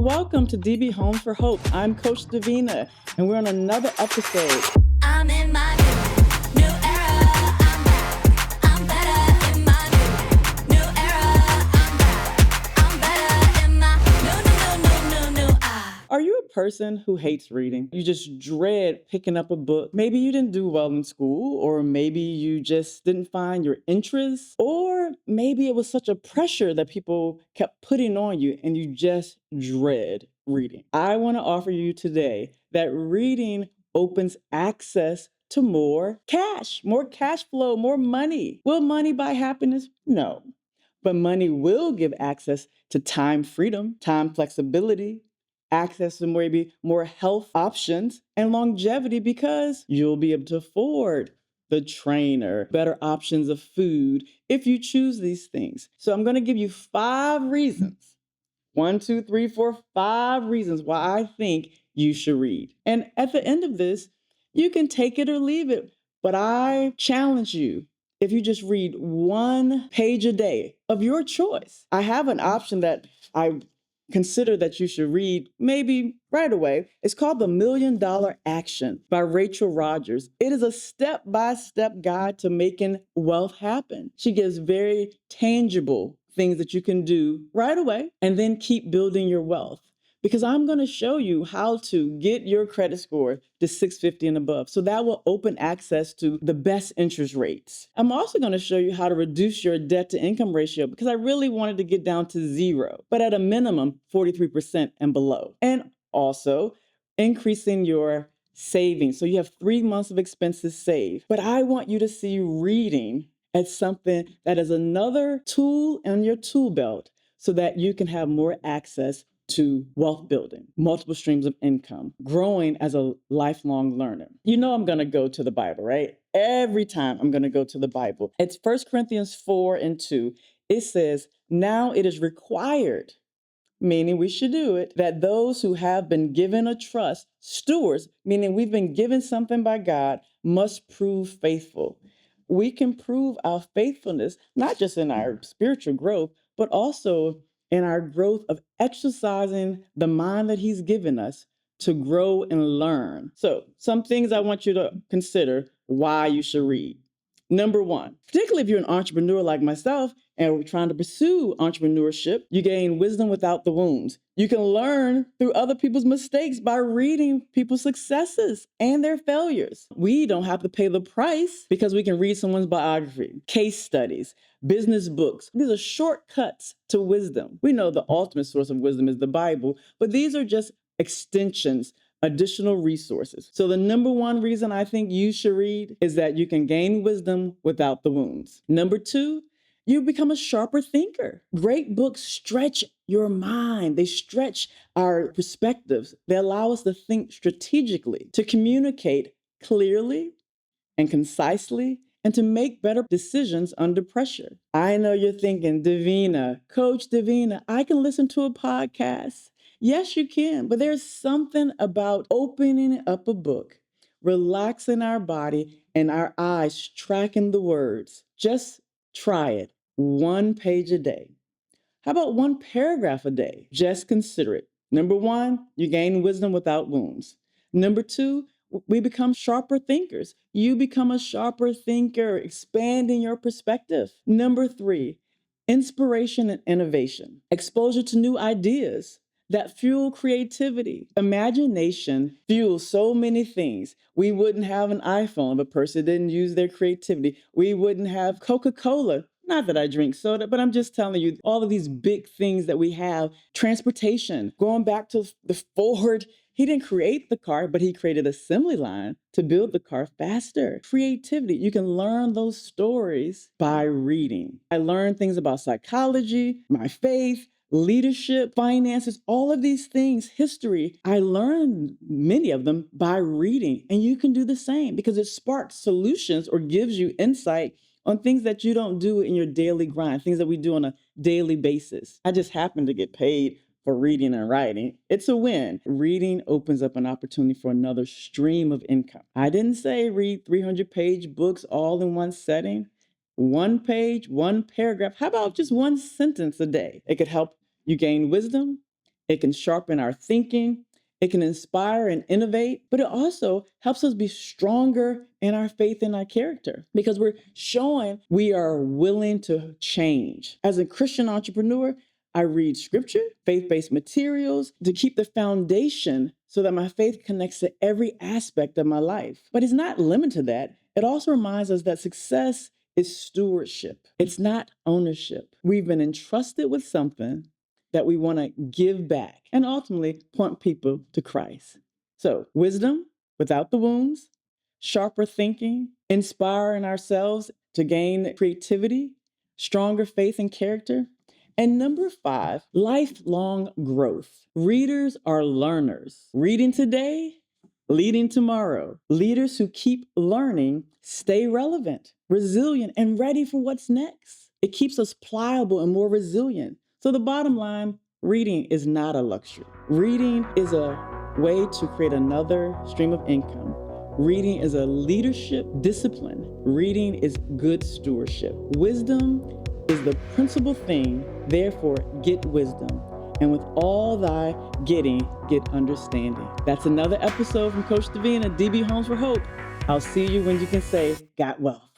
Welcome to DB Homes for Hope. I'm Coach Davina, and we're on another episode. I'm in my new era. I'm better in my new era. I'm better in my new. Are you a person who hates reading? You just dread picking up a book. Maybe you didn't do well in school, or maybe you just didn't find your interests, or maybe it was such a pressure that people kept putting on you and you just dread reading. I want to offer you today that reading opens access to more cash flow, more money. Will money buy happiness? No. But money will give access to time freedom, time flexibility, access to maybe more health options and longevity because you'll be able to afford the trainer, better options of food if you choose these things. So I'm going to give you 5 reasons. 1, 2, 3, 4, 5 reasons why I think you should read. And at the end of this, you can take it or leave it. But I challenge you, if you just read 1 page a day of your choice. I have an option that I consider that you should read maybe right away. It's called The $1 Million Action by Rachel Rodgers. It is a step-by-step guide to making wealth happen. She gives very tangible things that you can do right away and then keep building your wealth. Because I'm going to show you how to get your credit score to 650 and above. So that will open access to the best interest rates. I'm also going to show you how to reduce your debt to income ratio because I really wanted to get down to 0, but at a minimum, 43% and below. And also increasing your savings. So you have 3 months of expenses saved. But I want you to see reading as something that is another tool in your tool belt so that you can have more access to wealth building, multiple streams of income, growing as a lifelong learner. You know I'm going to go to the Bible, right? Every time I'm going to go to the Bible. It's 1 Corinthians 4:2. It says, now it is required, meaning we should do it, that those who have been given a trust, stewards, meaning we've been given something by God, must prove faithful. We can prove our faithfulness, not just in our spiritual growth, but also in our growth of exercising the mind that He's given us to grow and learn. So, some things I want you to consider why you should read. Number 1, particularly if you're an entrepreneur like myself and we're trying to pursue entrepreneurship, you gain wisdom without the wounds. You can learn through other people's mistakes by reading people's successes and their failures. We don't have to pay the price because we can read someone's biography, case studies, business books. These are shortcuts to wisdom. We know the ultimate source of wisdom is the Bible, but these are just extensions, additional resources. So the number 1 reason I think you should read is that you can gain wisdom without the wounds. Number 2, you become a sharper thinker. Great books stretch your mind. They stretch our perspectives. They allow us to think strategically, to communicate clearly and concisely, and to make better decisions under pressure. I know you're thinking, Davina, Coach Davina, I can listen to a podcast. Yes, you can, but there's something about opening up a book, relaxing our body and our eyes tracking the words. Just try it. 1 page a day. How about 1 paragraph a day? Just consider it. Number 1, you gain wisdom without wounds. Number 2, we become sharper thinkers. You become a sharper thinker, expanding your perspective. Number 3, inspiration and innovation. Exposure to new ideas that fuel creativity. Imagination fuels so many things. We wouldn't have an iPhone if a person didn't use their creativity. We wouldn't have Coca-Cola. Not that I drink soda, but I'm just telling you, all of these big things that we have. Transportation, going back to the Ford, he didn't create the car, but he created an assembly line to build the car faster. Creativity, you can learn those stories by reading. I learned things about psychology, my faith, leadership, finances, all of these things, history. I learned many of them by reading, and you can do the same because it sparks solutions or gives you insight on things that you don't do in your daily grind, things that we do on a daily basis. I just happen to get paid for reading and writing. It's a win. Reading opens up an opportunity for another stream of income. I didn't say read 300-page books all in one setting. 1 page, 1 paragraph. How about just 1 sentence a day? It could help you gain wisdom, It can sharpen our thinking. It can inspire and innovate, but it also helps us be stronger in our faith and our character because we're showing we are willing to change. As a Christian entrepreneur, I read scripture, faith-based materials to keep the foundation so that my faith connects to every aspect of my life. But it's not limited to that. It also reminds us that success is stewardship. It's not ownership. We've been entrusted with something that we want to give back and ultimately point people to Christ. So, wisdom without the wounds, sharper thinking, inspiring ourselves to gain creativity, stronger faith and character. And number 5, lifelong growth. Readers are learners. Reading today, leading tomorrow. Leaders who keep learning stay relevant, resilient, and ready for what's next. It keeps us pliable and more resilient. So the bottom line, reading is not a luxury. Reading is a way to create another stream of income. Reading is a leadership discipline. Reading is good stewardship. Wisdom is the principal thing, therefore get wisdom. And with all thy getting, get understanding. That's another episode from Coach Davina, DB Homes for Hope. I'll see you when you can say, got wealth.